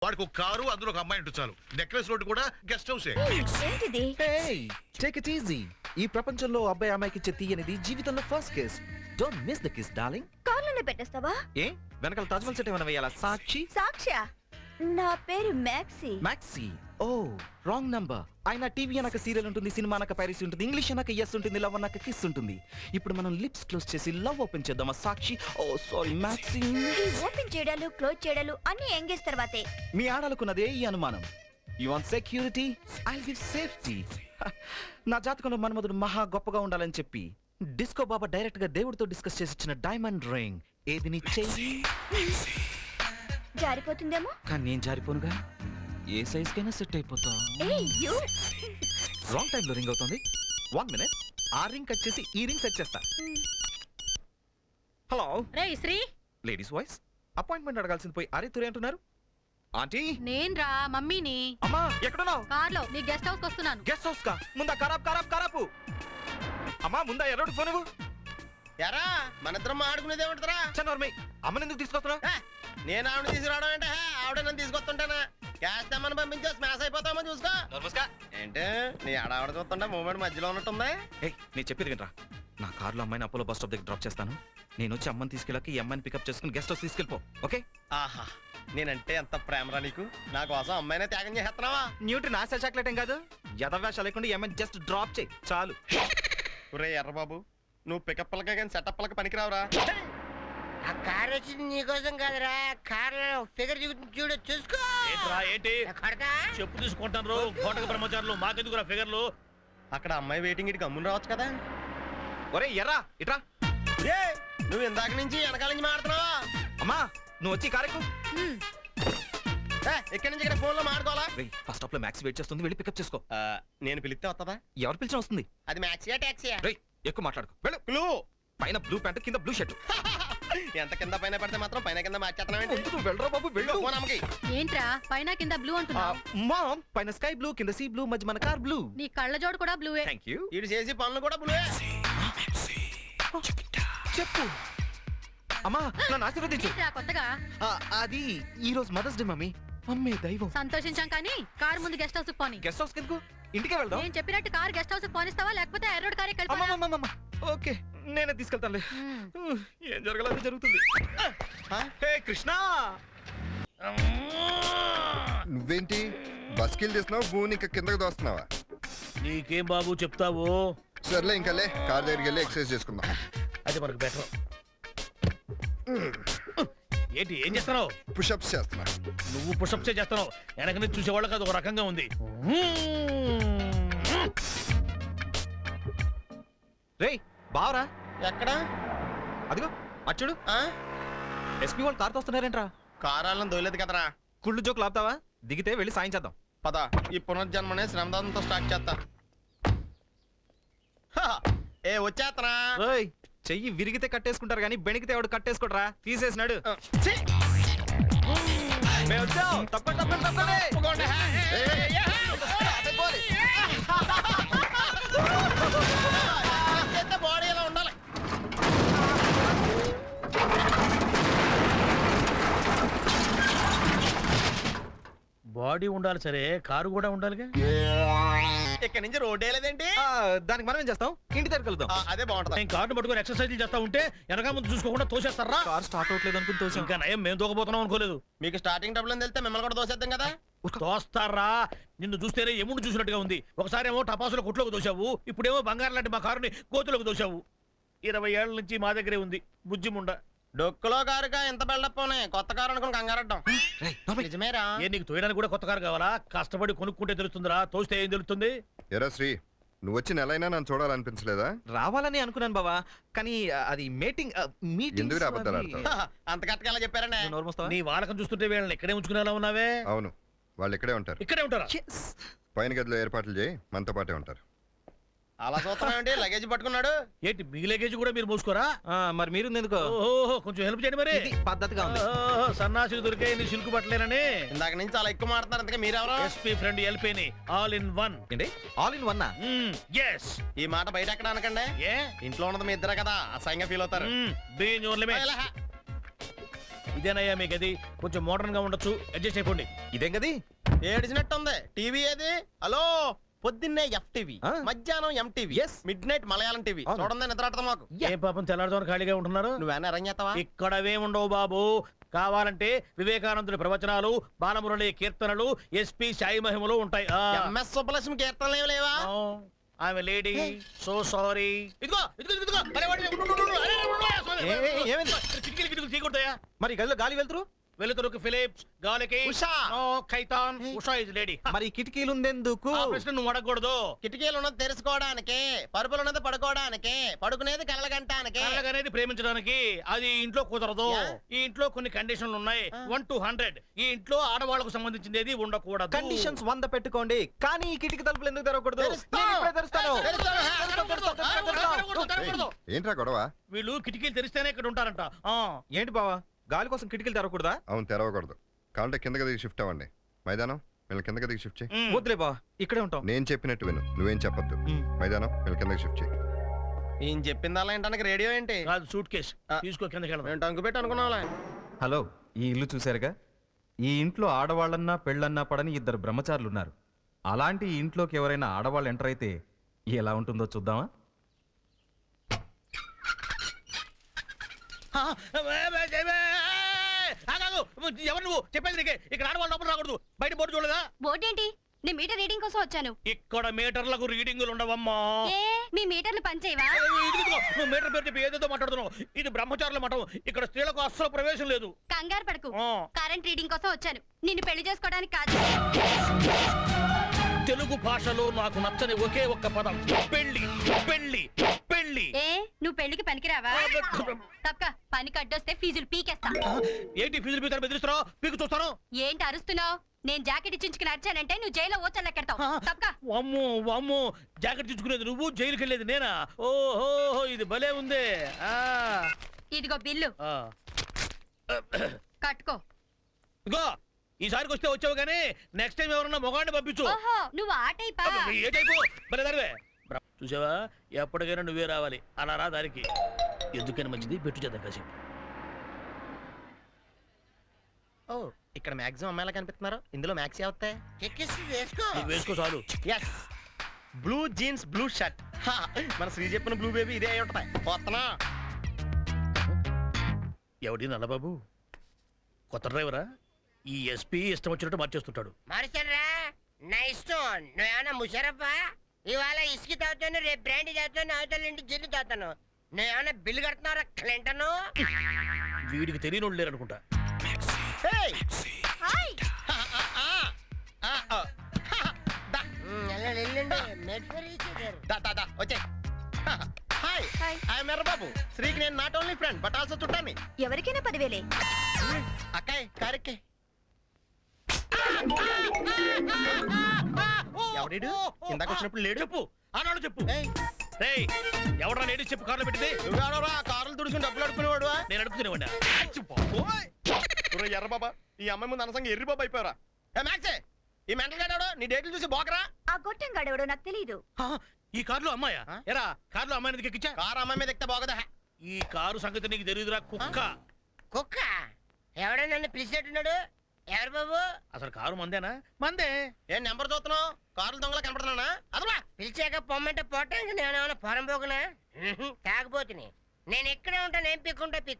వాడికి ఒక కారు, అందులో ఒక అమ్మాయి ఉంటే చాలు. నెక్లెస్ రోడ్ కూడా గెస్ట్ హౌసే. ఏంటిది? Take it easy. ఈ ప్రపంచంలో అబ్బాయి అమ్మాయికి ఇచ్చే తీయనిది జీవితంలో first kiss. Don't miss the kiss darling. కార్లోనే పెట్టేస్తావా? ఏ వెనకాల తాజ్మహల్ సెట్ ఏమైనా వేయాలా? సాక్షి. సాక్ష్య, నా పేరు Maxi. Maxi. Oh wrong number. ఆయన టీవీ అనక సీరియల్ ఉంటుంది, సినిమా అనక పైరసీ ఉంటుంది, ఇంగ్లీష్ అనక ఎస్ ఉంటుంది, లవ్ అనక కిస్ ఉంటుంది. ఇప్పుడు మనం లిప్స్ క్లోజ్ చేసి లవ్ ఓపెన్ చేద్దామా సాక్షి? ఓ సారీ మ్యాక్సీ. ఈ ఓపెన్ చేయడాలు క్లోజ్ చేయడాలు అన్ని ఎంగేజ్ తర్వాతే. మీ ఆడాలకున్నదే ఈ అనుమానం. You want security, I give safety. నా జాతకంలో మన్మధుడు మహా గొప్పగా ఉండాలని చెప్పి డిస్కో బాబా డైరెక్ట్ గా దేవుడితో డిస్కస్ చేసి ఇచ్చిన డైమండ్ రింగ్. ఏది నీ చెయ్యి? జారిపోతుందేమో. కానీ నేను జారిపోనుగా. ఏ సైజ్ కైనా సెట్ అయిపోతా. రాంగ్ టైం లో రింగ్ అవుతుంది. 1 minute. ఆ రింగ్ కట్ చేసి ఈ రింగ్ సెట్ చేస్తా. హలో రేయ్ శ్రీ. Ladies voice. అపాయింట్మెంట్ అడగాల్సింది పోయి అరే తురే అంటున్నారు. ఆంటీ. నేను రా మమ్మీని. అమ్మా ఎక్కడున్నావు? కార్లో నీ గెస్ట్ హౌస్ వస్తున్నాను. గెస్ట్ హౌస్ కా? ముందా ఖరాబు. అమ్మా ముందా ఎర్రోడు ఫోన్ ఇవ్వు. ఎరా మన ఇద్దరం ఆడుకునేది ఏమంటారా? చన్నోర్మై అమ్మని ఎందుకు తీసుకొస్తున్నావు? నేను ఆవిడ తీసుకురావడం అంటే ఆవిడ నన్ను తీసుకొస్తుంటానా? క్యాష్ తెమ్మని పంపించే స్మాష్ అయిపోతామో చూసుకో. ఏంటి నీ ఆడావిడ చూస్తుంటే మూమెంట్ మధ్యలో ఉన్నట్టుందా? ఏయ్ నేను చెప్పేది వినరా. నా కార్లో అమ్మాయిని అపోలో బస్ స్టాప్ దగ్గర డ్రాప్ చేస్తాను. నేను వచ్చి అమ్మని తీసుకెళ్ళాక ఈ అమ్మాయిని పికప్ చేసుకుని గెస్ట్ హౌస్ తీసుకెళ్ళిపో. ఓకే? ఆహా నేనంటే ఎంత ప్రేమరా నీకు. నా కోసం అమ్మాయినే త్యాగం చేస్తున్నావా? న్యూట్రీ నాశా చాక్లెట్ ఏం కాదు. యథావేషాలు లేకుండా ఈ అమ్మాయిని జస్ట్ డ్రాప్ చేయి చాలు. ఒరే ఎర్రబాబు, నువ్వు పికప్లకే కానీ సెటప్లకి పనికిరావురా. ఆ కార్ వచ్చింది నీకోసం కాదురా. కార్ ఫిగర్ చూడు చూసుకో. ఏంటి చెప్పు తీసుకుంటాను కోటక బ్రహ్మచారులు మాకెందుకు ఫిగర్లు. అక్కడ అమ్మాయి వెయిటింగ్ ఇటు గమ్మున రావచ్చు కదా. ఒరే ఎర్రా ఇట్రా. నువ్వు ఇందాక నుంచి వెనకాల నుంచి మాడుతున్నావా? అమ్మా నువ్వు వచ్చి కారెక్కు. ఇక్కడి నుంచి ఇక్కడ ఫోన్ లో మాడుకోవాలా? ఫస్ట్ స్టాప్ లో మ్యాక్స్ వెయిట్ చేస్తుంది, వెళ్ళి పికప్ చేసుకో. నేను పిలిస్తే వస్తుందా? ఎవరు పిలిచినా వస్తుంది. అది మ్యాక్సీయా టాక్సీయా? ఎక్కువ మాట్లాడుకో. వెళ్ళు. క్లూ. పైన బ్లూ ప్యాంట్ కింద బ్లూ షర్ట్. ఎంత కింద పైన పడితే మాత్రం పైన కింద మార్చేస్తున్నావు. వెళ్ళరా బాబు వెళ్ళు. ఏంట్రా పైన కింద బ్లూ అంటున్నావు? మామ్ పైన స్కై బ్లూ కింద సీ బ్లూ మధ్య మన కార్ బ్లూ. నీ కళ్ళ జోడు కూడా బ్లూవే. థాంక్యూ. ఇటు చేసి పనులు కూడా బ్లూవే. చెప్పు అమ్మా నన్ను ఆశీర్వదించు. ఏంట్రా కొత్తగా? అది ఈ రోజు మదర్స్ డే మమ్మీ. అమ్మే దైవం. సంతోషించాం కానీ కార్ ముందు గెస్ట్ హౌస్ పోని. గెస్ట్ హౌస్ కిందకు ఇంటికే వెళ్దాం. నేను చెప్పినట్టు కార్ గెస్ట్ హౌస్ పోనిస్తావా లేకపోతే ఎర్రోడ్ కారే ఓకే నేనే తీసుకెళ్తానులే. ఏం జరగలేదు జరుగుతుంది. హే కృష్ణ. నువ్వేంటి బస్కిల్ తీస్తున్నావు? భూని ఇంకా కిందకు దోస్తున్నావా? నీకేం బాబు చెప్తావు? సర్లే ఇంకా లే, కార్ దగ్గరికి వెళ్ళి ఎక్సర్సైజ్ చేసుకుందాం. అది మనకు బెటర్. ఏంటి ఏం చేస్తున్నావు? పుషప్స్ చేస్తున్నా. నువ్వు పుషప్స్ చేస్తున్నావు. వెనక నుంచి చూసేవాళ్ళకి అది ఒక రకంగా ఉంది. రేయ్ బావరా. ఎక్కడ? అదిగో అచ్చుడు. ఎస్పీ వాళ్ళు కార్తో వస్తున్నారేంట్రా? కారాలను దొయలేదు కదరా. కుళ్ళు జోకులు ఆపుతావా? దిగితే వెళ్ళి సాయం చేద్దాం. పద ఈ పునర్జన్మనే శ్రమదానంతో స్టార్ట్ చేస్తా. ఏ వచ్చేత్తనా? రేయ్ చెయ్యి విరిగితే కట్టేసుకుంటారు కానీ బెణికితే ఎవడు కట్టేసుకోడరా. తీసేసినాడు. బాడీ ఎలా ఉండాలి? బాడీ ఉండాలి సరే, కారు కూడా ఉండాలిగా. ఇక్కడ నుంచి రోడ్ లేదేంటి? దానికి మనం ఏం చేస్తాం? ఇంటి దగ్గర కలుద్దాం. అదే బాగుంటుంది. నేను కార్డు పట్టుకుని ఎక్సర్సైజ్ చేస్తా ఉంటే వెనక ముందు చూసుకోకుండా తోసేస్తారా? కార్ స్టార్ట్ అవట్లేదు అనుకుని తోసాం. ఇంకా నయం మేము దూకపోతున్నాం అనుకోలేదు. మీకు స్టార్టింగ్ డబ్బులు అని తెలిస్తే మిమ్మల్ని కూడా దోసేద్దాం కదా. తోస్తారా? నిన్ను చూస్తేనే ఎముడు చూసినట్టుగా ఉంది. ఒకసారి ఏమో టపాసుల కుట్లోకి దోశావు, ఇప్పుడేమో బంగారం లాంటి మా కారుని కోతులకు దోశావు. 20 ఏళ్ల నుంచి మా దగ్గరే ఉంది బుజ్జిముండ. డొక్కులో కారుగా ఎంత బిల్డప్ ఉన్నాయి. కొత్త కారు అనుకుని కంగారడ్డాం. నిజమేరా? ఏ నీకు తోయడానికి కూడా కొత్త కారు కావాలా? కష్టపడి కొనుక్కుంటే తెలుస్తుందిరా, తోస్తే ఏం తెలుస్తుంది? ఎరా శ్రీ, నువ్వు వచ్చి నెలైనా నన్ను చూడాలనిపించలేదా? రావాలని అనుకున్నాను బావా, కానీ అది మీటింగ్ ఎందుకు అబద్ధాలు ఆడతావు? అంత కరెక్ట్గా చెప్పారండి. నీ వాళ్ళకం చూస్తుంటే వీళ్ళని ఇక్కడే ఉంచుకునేలా ఉన్నావే. అవును వాళ్ళు ఇక్కడే ఉంటారు. ఇక్కడే ఉంటారా? పైన గదిలో ఏర్పాట్లు చేయి, మనతో పాటే ఉంటారు. అలా చూస్తున్నాయండి. లగేజ్ పట్టుకున్నాడు. ఏంటి మీ లగేజ్ కూడా మీరు మూసుకోరా? మరి మీరు ఎందుకు? ఓహో కొంచెం హెల్ప్ చేయండి మరి. పద్ధతిగా ఉంది. సన్నాసులు దొరికే నీ సిల్క్ బట్టలేనని ఇందాక నుంచి చాలా ఎక్కువ మాట్లాడుతున్నారు. అంతగా మీరెవరు? ఎస్పీ ఫ్రెండ్ ఎల్పీని ఆల్ ఇన్ వన్. ఏంటి ఆల్ ఇన్ వన్? ఎస్. ఈ మాట బయట ఎక్కడ అనకండి. ఏ ఇంట్లో ఉన్నది మీ ఇద్దరే కదా, అసహ్యంగా ఫీల్ అవుతారు. Be in your limit. ఇదేనయ్యా మీ గది. కొంచెం మోడర్న్ గా ఉండొచ్చు, అడ్జస్ట్ అయిపోండి. ఇదేం గది? ఏడిచినట్టుంది. టీవీ ఏది? హలో, పొద్దున్నే FTV, ఆ? మధ్యాహ్నం MTV, Yes. Midnight Malayalam TV. అవును. చూడండి నిద్రాడతాం మాకు. ఏ పాపం తెల్లారుజామున ఖాళీగా ఉంటున్నారు? నువ్వేనా అరేంజ్ చేస్తావా? ఇక్కడవే ఉండవు బాబు. కావాలంటే వివేకానందుడి ప్రవచనాలు, బాలమురళి కీర్తనలు, SP సాయి మహిమలు ఉంటాయి. MS సుబ్బలక్ష్మి కీర్తనలు ఏమి లేవా? ఆమె లేడీ, సో సారీ. ఇదిగో ఇదిగో ఇదిగో, అరే వాడి, ఉండు, ఉండు, ఉండు, అరే, ఉండు, ఏమైంది? కిటికీలు తీయకూడదయా? మరి గదిలో గాలి వెళ్తురు? వెలుతురుకు ఫిలిప్స్, గాలికి ఉషా. ఖైతాన్. Usha is lady. మరి కిటికీలు ఉందెందుకు? ఆ ప్రశ్న నువ్వు అడగకూడదు. కిటికీలు ఉన్నది తెరుచుకోవడానికి, పరుపులు ఉన్నది పడుకోవడానికి, పడుకునేది కళ్ళగంటానికి. అనేది ప్రేమించడానికి. అది ఈ ఇంట్లో కుదరదు. యా. ఈ ఇంట్లో కొన్ని కండిషన్లు ఉన్నాయి. 1 to 100. ఈ ఇంట్లో ఆడవాళ్ళకు సంబంధించింది ఏది ఉండకూడదు. కండిషన్స్ 100 పెట్టుకోండి, కానీ ఈ కిటికీ తలుపులు ఎందుకు తెరవకూడదు? తెరుస్తాం. నేను ఇప్పుడే తెరుస్తాను. తెరుస్తాను. తెరవకూడదు. ఏంట్రా గొడవ? వీళ్ళు కిటికీలు తెరిస్తేనే ఇక్కడ ఉంటారంట. ఏంటి బావా, గాలి కోసం కిటికీలు తెరవకూడదా? అవును, తెరవకూడదు. కావాలంటే కిందకి దిగి షిఫ్ట్ అవ్వండి. మైదానం వీళ్ళ కిందకి దిగి షిఫ్ట్ చేయి. వద్దులే బావా, ఇక్కడే ఉంటాం. నేను చెప్పినట్టు విను, నువ్వేం చెప్పొద్దు. మైదానం వీళ్ళ కిందకి షిఫ్ట్ చేయి. ఈయన చెప్పిందల్లా ఏంటానికి రేడియో ఏంటి? కాదు, సూట్ కేసు తీసుకో, కిందకి వెళ్దాం. మేము టంకు పెట్టి అనుకున్నాంలే. హలో, ఈ ఇల్లు చూశారుగా? ఈ ఇంట్లో ఆడవాళ్ళన్నా పెళ్ళన్నా పడని 2 బ్రహ్మచారులు ఉన్నారు. అలాంటి ఈ ఇంట్లోకి ఎవరైనా ఆడవాళ్ళు ఎంటర్ అయితే ఎలా ఉంటుందో చూద్దామా? ఎవరు నువ్వు? చెప్పేది నీకే. ఇక్కడ ఆడవాళ్ళు లోపల రాకూడదు. బయట బోర్డు చూడదా? బోర్డు ఏంటి? నేను మీటర్ రీడింగ్ కోసం వచ్చాను. ఇక్కడ మీటర్లకు రీడింగులు ఉండవమ్మా. ఏ మీ మీటర్లు పనిచేయవా? ఇదిగో, నువ్వు మీటర్ పేరు చెప్పి ఏదేదో మాట్లాడుతున్నావు. ఇది బ్రహ్మచారుల మఠం. ఇక్కడ స్త్రీలకు అస్సలు ప్రవేశం లేదు. కంగారు పడకు. ఆ. కరెంట్ రీడింగ్ కోసం వచ్చాను. నిన్ను పెళ్లి చేసుకోవడానికి కాదు. తెలుగు భాషలో నాకు నచ్చని ఒకే ఒక్క పదం పెళ్లి. పెళ్లి పెళ్లి. ఏ నువ్వు పెళ్లికి పనికిరావా? తప్పక పనికి అడ్డొస్తే ఫీజులు పీకేస్తా. ఏంటి ఫీజులు పీకుతారు? బెదిరిస్తున్నావు? పీకు చూస్తాను. ఏంటి అరుస్తున్నావు? నేను జాకెట్ ఇచ్చించుకుని అరిచానంటే నువ్వు జైల్లో ఓచల్లెక్కెడతావు. తప్పక. అమ్మో అమ్మో, జాకెట్ తెచ్చుకునేది నువ్వు, జైలుకి వెళ్ళేది నేనా? ఓహో, ఇది భలే ఉంది. ఇదిగో బిల్లు ఆ. కట్టుకో. ఇగో, ఈసారికి వస్తే వచ్చావు కానీ నెక్స్ట్ టైం ఎవరన్నా మొగాడిని పంపించు. ఓహో నువ్వు ఆ టైపా? ఏ టైపు? భలే దానివే. చూసావా, ఎప్పటికైనా నువ్వే రావాలి. అలా రా దానికి. ఎందుకైనా మంచిది, పెట్టు చేద్దాం కాసేపు. ఓ, ఇక్కడ మాక్సిమం అమ్మాయిలా కనిపిస్తున్నారు. ఇందులో మ్యాక్స్ అవుతాయి. నీకు వేసుకో చాలు. Yes, blue jeans, blue shirt. మన శ్రీ చెప్పిన బ్లూ బేబీ ఇదే అయి ఉంటాయి. పోతున్నా. ఎవడి నల్లబాబు? కొత్త డ్రైవరా? ఈ SP ఇష్టం వచ్చినట్టు మార్చేస్తుంటాడు. మార్చరా నా ఇష్టం. నువ్వేమన్నా ముషరఫా? ఇవాళ ఇసుక తాగుతాను, రేపు బ్రాండీ తాగుతాను, అవతల ఇంటి జిల్లు తాగుతాను. నువ్వేమన్నా బిల్లు కడుతున్నారా క్లింటన్? వీడికి తెలియని లేరు అనుకుంటా. Hey! హాయ్. వచ్చాయి. Hi, hi. ఐఎమ్ ఎర్రబాబు. శ్రీకి నేను not only friend but also చుట్టాన్ని. ఎవరికైనా 10,000. అక్కాయ్ కారెక్కే. ఎవడీడు? ఇందాక వచ్చినప్పుడు లేడు. చెప్పు, ఆనాడు చెప్పు. ఏయ్, రేయ్, ఎవడరా లేడీ చెప్పు, కార్లో పెట్టింది? నువ్వెవడోరా కార్లు తుడుచుకుని డబ్బులు అడుకునేవాడు? నేను అడుగుతున్నావాడినా? ఎర్రబాబా, ఈ అమ్మాయి ముందు అనసంగా ఎర్రి బాబా అయిపోయారా? ఏ మ్యాక్సే, ఈ మెంటల్ గాడాడు నీ డేట్లు చూసి బోకరా. ఆ గొట్టం గడవడో నాకు తెలీదు. ఈ కారులో అమ్మాయా? ఎరా, కారులో అమ్మాయిని ఎక్కించా? కారు అమ్మాయి మీద ఎక్కితే బాగోదా? ఈ కారు సంగతి నీకు తెలియదురా కుక్క. కుక్క ఎవడో నన్ను పిలిచినట్టున్నాడు. ఎవరు బాబు? అసలు కారు మందేనా? మందే. ఏం నెంబర్ చూస్తున్నావు? కార్లు దొంగలా కనపడుతున్నానా? అదవా పిలిచాక పొమ్మంటే పోవటానికి నేనేమన్నా పొరం పోకునా? తాగబోతుని. నేను ఎక్కడే ఉంటాను, ఏం పిక్కుంటా పిక్